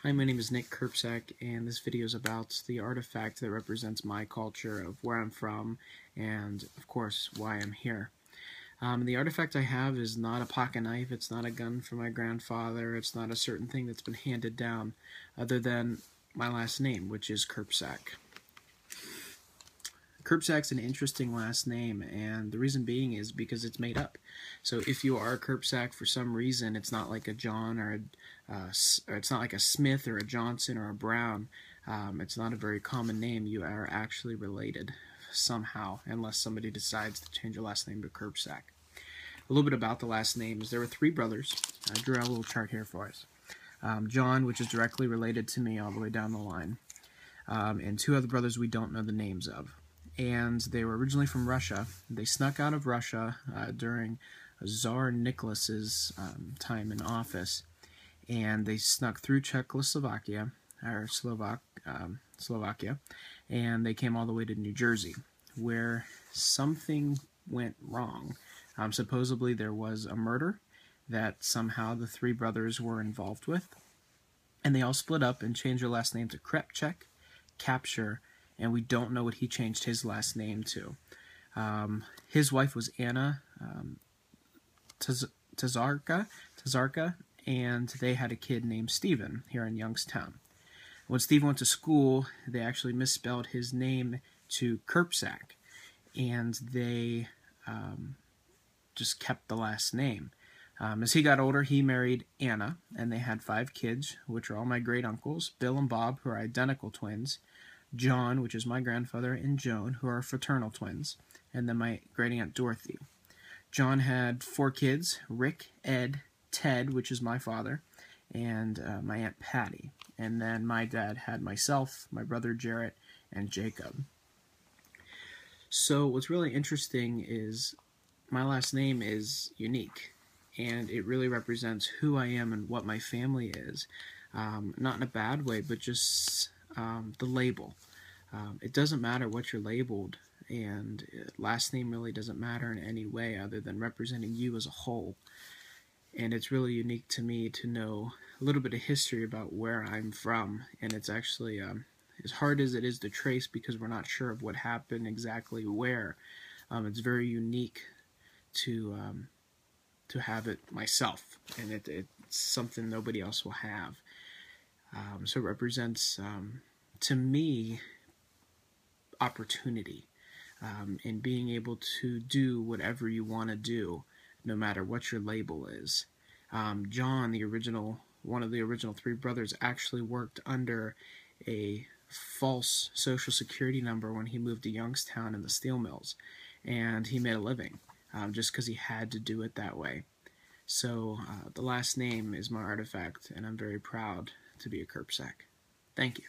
Hi, my name is Nick Kirpsack, and this video is about the artifact that represents my culture of where I'm from and, of course, why I'm here. The artifact I have is not a pocket knife, it's not a gun from my grandfather, it's not a certain thing that's been handed down other than my last name, which is Kirpsack. Kirpsack's an interesting last name, and the reason being is because it's made up. So if you are Kirpsack for some reason, it's not like a John or it's not like a Smith or a Johnson or a Brown. It's not a very common name. You are actually related somehow, unless somebody decides to change your last name to Kirpsack. A little bit about the last name is there were three brothers. I drew out a little chart here for us. John, which is directly related to me all the way down the line, and two other brothers we don't know the names of. And they were originally from Russia. They snuck out of Russia during Tsar Nicholas's time in office, and they snuck through Czechoslovakia, or Slovakia, and they came all the way to New Jersey, where something went wrong. Supposedly there was a murder that somehow the three brothers were involved with, and they all split up and changed their last name to Krepchek, Capture, and we don't know what he changed his last name to. His wife was Anna Tazarka, and they had a kid named Stephen here in Youngstown. When Steve went to school, they actually misspelled his name to Kirpsack, and they just kept the last name. As he got older, he married Anna, and they had 5 kids, which are all my great-uncles, Bill and Bob, who are identical twins, John, which is my grandfather, and Joan, who are fraternal twins, and then my great-aunt Dorothy. John had 4 kids, Rick, Ed, Ted, which is my father, and my Aunt Patty. And then my dad had myself, my brother Jarrett, and Jacob. So what's really interesting is my last name is unique, and it really represents who I am and what my family is. Not in a bad way, but just the label. It doesn't matter what you're labeled, and last name really doesn't matter in any way other than representing you as a whole. And it's really unique to me to know a little bit of history about where I'm from, and it's actually as hard as it is to trace because we're not sure of what happened exactly where. It's very unique to have it myself, and it's something nobody else will have. So it represents, to me, opportunity in being able to do whatever you want to do, no matter what your label is. John, one of the original 3 brothers, actually worked under a false social security number when he moved to Youngstown in the steel mills, and he made a living just because he had to do it that way. So the last name is my artifact, and I'm very proud to be a Kirpsack. Thank you.